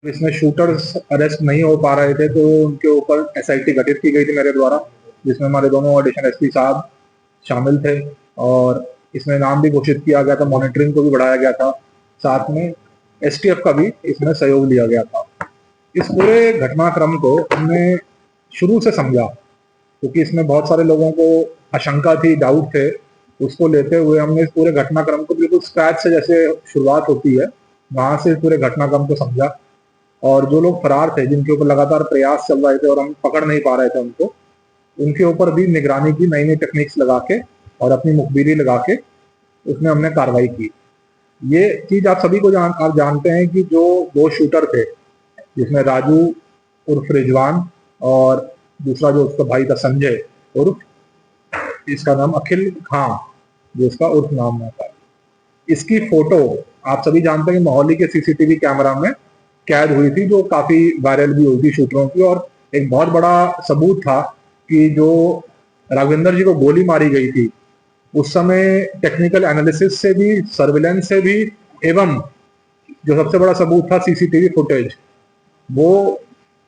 इसमें shooters arrest नहीं हो पा रहे थे, तो उनके ऊपर एसआईटी गठित की गई थी मेरे द्वारा, जिसमें हमारे दोनों एडिशनल एसपी साहब शामिल थे। और इसमें नाम भी घोषित किया गया था, मॉनिटरिंग को भी बढ़ाया गया था, साथ में एसटीएफ का भी इसमें सहयोग लिया गया था। इस पूरे घटनाक्रम को हमने शुरू से समझा, क्योंकि इसमें बहुत सारे लोगों को आशंका थी, डाउट थे। उसको लेते हुए हमने इस पूरे घटनाक्रम को बिल्कुल स्क्रैच से, जैसे शुरुआत होती है वहां से, इस पूरे घटनाक्रम को समझा। और जो लोग फरार थे, जिनके ऊपर लगातार प्रयास चल रहे थे और हम पकड़ नहीं पा रहे थे उनको, उनके ऊपर भी निगरानी की नई नई टेक्निक्स लगा के और अपनी मुखबिरी लगा के उसमें हमने कार्रवाई की। ये चीज आप सभी को आप जानते हैं कि जो दो शूटर थे, जिसमें राजू उर्फ रिजवान और दूसरा जो उसका भाई था संजय उर्फ, इसका नाम अखिल खां, जो इसका उर्फ नाम था। इसकी फोटो आप सभी जानते हैं कि मोहाली के सीसीटीवी कैमरा में कैद हुई थी, जो काफी वायरल भी हुई थी शूटरों की। और एक बहुत बड़ा सबूत था कि जो राघवेंद्र जी को गोली मारी गई थी, उस समय टेक्निकल एनालिसिस से भी, सर्विलेंस से भी, एवं जो सबसे बड़ा सबूत था सीसीटीवी फुटेज, वो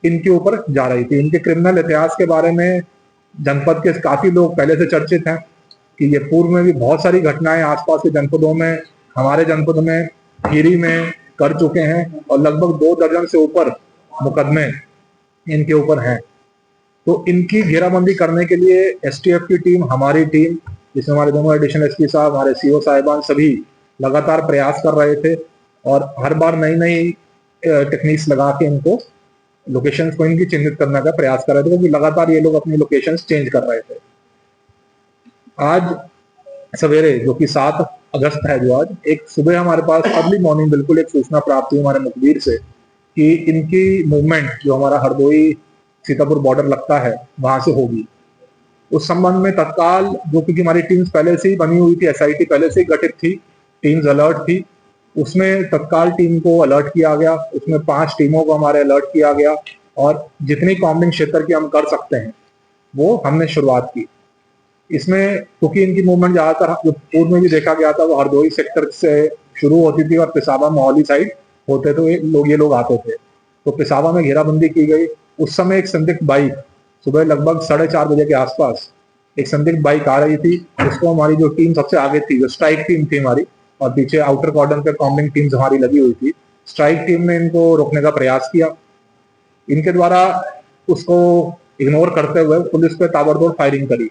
इनके ऊपर जा रही थी। इनके क्रिमिनल इतिहास के बारे में जनपद के काफी लोग पहले से चर्चित हैं कि ये पूर्व में भी बहुत सारी घटनाएं आसपास के जनपदों में, हमारे जनपद में, खीरी में कर चुके हैं, और लगभग 2 दर्जन से ऊपर मुकदमे इनके ऊपर हैं। तो इनकी घेराबंदी करने के लिए एसटीएफ की टीम, हमारी टीम, जिसमें हमारे दोनों एडिशनल एसपी साहब, हमारे सीओ साहिबान सभी लगातार प्रयास कर रहे थे। और हर बार नई नई टेक्निक्स लगा के इनको, लोकेशंस को इनकी चिन्हित करने का प्रयास कर रहे थे, क्योंकि लगातार ये लोग अपनी लोकेशंस चेंज कर रहे थे। आज सवेरे, जो कि 7 अगस्त है, जो आज एक सुबह हमारे पास अर्ली मॉर्निंग बिल्कुल एक सूचना प्राप्त हुई हमारे मुखबिर से कि इनकी मूवमेंट जो हमारा हरदोई सीतापुर बॉर्डर लगता है वहां से होगी। उस संबंध में तत्काल, जो क्योंकि हमारी टीम्स पहले से ही बनी हुई थी, एसआईटी पहले से ही गठित थी, टीम्स अलर्ट थी, उसमें तत्काल टीम को अलर्ट किया गया। उसमें 5 टीमों को हमारे अलर्ट किया गया, और जितनी कॉम्बिंग क्षेत्र की हम कर सकते हैं वो हमने शुरुआत की। इसमें क्योंकि इनकी मूवमेंट ज्यादातर जो पूर्व में भी देखा गया था, वो हरदोई सेक्टर से शुरू होती थी और पिसावा मोहाली साइड होते थे, ये लोग आते थे। तो पिसावा में घेराबंदी की गई। उस समय एक संदिग्ध बाइक, सुबह लगभग 4:30 बजे के आसपास एक संदिग्ध बाइक आ रही थी। उसको हमारी जो टीम सबसे आगे थी, जो स्ट्राइक टीम थी हमारी, और पीछे आउटर कॉर्डन पे कॉम्बिंग टीम्स हमारी लगी हुई थी, स्ट्राइक टीम ने इनको रोकने का प्रयास किया। इनके द्वारा उसको इग्नोर करते हुए पुलिस पे ताबड़तोड़ फायरिंग करी।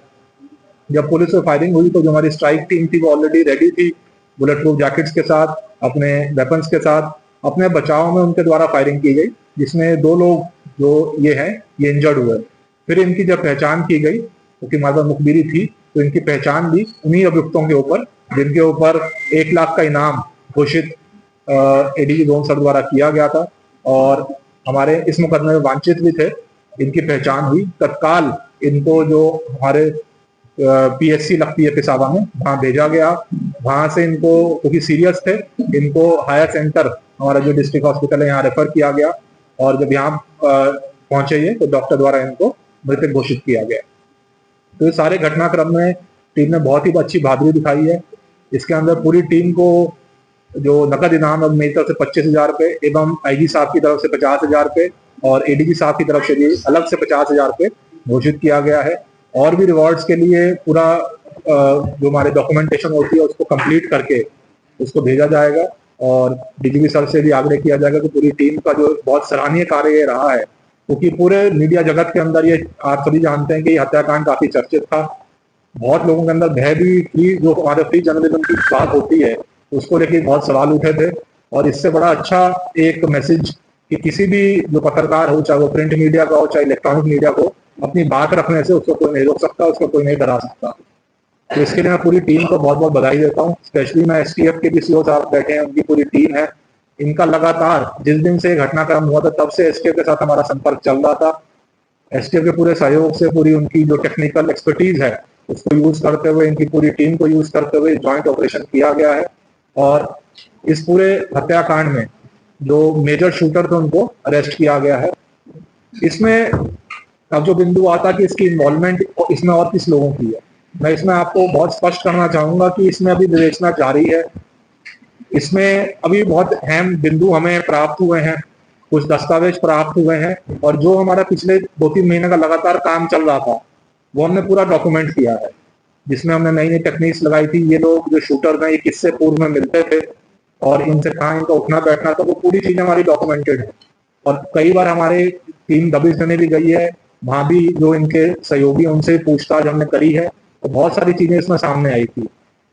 जब पुलिस पे फायरिंग हुई तो जो हमारी स्ट्राइक टीम थी वो ऑलरेडी रेडी थी, बुलेट प्रूफ जैकेट्स के साथ, अपने वेपन्स के साथ। अपने बचाव में उनके द्वारा फायरिंग की गई, जिसमें 2 लोग जो ये इंजर्ड हुए। फिर इनकी जब पहचान की गई, क्योंकि हमारे पास मुखबिरी थी, तो इनकी पहचान भी उन्हीं अभियुक्तों के ऊपर, जिनके ऊपर 1 लाख का इनाम घोषित एडीजी जोन सर द्वारा किया गया था, और हमारे इस मुकदमे में वांछित भी थे। इनकी पहचान हुई। तत्काल इनको जो हमारे पीएससी लगती है पिसावा में, वहां भेजा गया। वहां से इनको, क्योंकि सीरियस थे, इनको हायर सेंटर, हमारा जो डिस्ट्रिक्ट हॉस्पिटल है, यहाँ रेफर किया गया। और जब यहाँ पहुंचे ये, तो डॉक्टर द्वारा इनको मृतक घोषित किया गया। तो ये सारे घटनाक्रम में टीम ने बहुत ही अच्छी बहादुरी दिखाई है। इसके अंदर पूरी टीम को जो नकद इनाम मेरी तरफ से 25,000 रुपए, एवं आईजी साहब की तरफ से 50,000 रुपए, और एडीजी साहब की तरफ से भी अलग से 50,000 रुपए घोषित किया गया है। और भी रिवॉर्ड्स के लिए पूरा जो हमारे डॉक्यूमेंटेशन होती है उसको कंप्लीट करके उसको भेजा जाएगा। और डीजीपी सर से भी आग्रह किया जाएगा कि पूरी टीम का जो बहुत सराहनीय कार्य ये रहा है, क्योंकि पूरे मीडिया जगत के अंदर ये आप सभी जानते हैं कि हत्याकांड काफी चर्चित था। बहुत लोगों के अंदर भय भी थी। जो हमारे फ्री जर्नलिज्म की बात होती है उसको लेकर बहुत सवाल उठे थे। और इससे बड़ा अच्छा एक मैसेज कि किसी भी जो पत्रकार हो, चाहे वो प्रिंट मीडिया का हो, चाहे इलेक्ट्रॉनिक मीडिया को, अपनी बात रखने से उसको कोई नहीं रोक सकता, उसको कोई नहीं डरा सकता। तो इसके लिए मैं पूरी टीम को बहुत बहुत बधाई देता हूँ। स्पेशली मैं एसटीएफ के भी सीओ साहब बैठे हैं, उनकी पूरी टीम है। इनका लगातार जिस दिन से घटनाक्रम हुआ था तब से एसटीएफ के साथ हमारा संपर्क चल रहा था। एसटीएफ के पूरे सहयोग से, पूरी उनकी जो टेक्निकल एक्सपर्टीज है उसको यूज करते हुए, इनकी पूरी टीम को यूज करते हुए ज्वाइंट ऑपरेशन किया गया है। और इस पूरे हत्याकांड में जो मेजर शूटर थे उनको अरेस्ट किया गया है। इसमें अब जो बिंदु आता कि इसकी इन्वॉल्वमेंट इसमें और किस लोगों की है, मैं इसमें आपको बहुत स्पष्ट करना चाहूंगा कि इसमें अभी विवेचना जारी है। इसमें अभी बहुत अहम बिंदु हमें प्राप्त हुए हैं। कुछ दस्तावेज प्राप्त हुए हैं और जो हमारा पिछले 2-3 महीने का लगातार काम चल रहा था, वो हमने पूरा डॉक्यूमेंट किया है। जिसमें हमने नई-नई टेक्निक्स लगाई थी, ये लोग जो शूटर हैं, ये किससे पूर्व में मिलते थे और इनसे कहाँ इनका उठना-बैठना था, वो पूरी चीज़ें हमारी डॉक्यूमेंटेड है। और कई बार हमारे टीम दबिश देने भी गई है, वहाँ भी जो इनके सहयोगी हैं, उनसे पूछताछ हमने करी है, तो बहुत सारी चीज़ें इसमें सामने आई थी।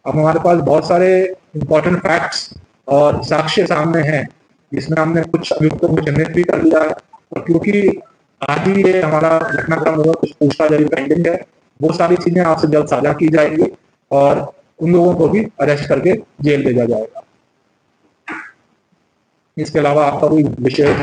अब हमारे पास बहुत सारे इम्पोर्टेंट फैक्ट्स और साक्ष्य सामने हैं, जिसमें हमने कुछ अभियुक्तों को चिन्हित भी कर लिया है और क्योंकि आज ही ये हमारा घटनाक्रम हुआ, कुछ पूछताछ अभी पेंडिंग है, वो सारी चीज़ें आपसे जल्द साझा की जाएँगी और उन लोगों को भी अरेस्ट करके जेल भेजा जाएगा। इसके अलावा आपका कोई विशेष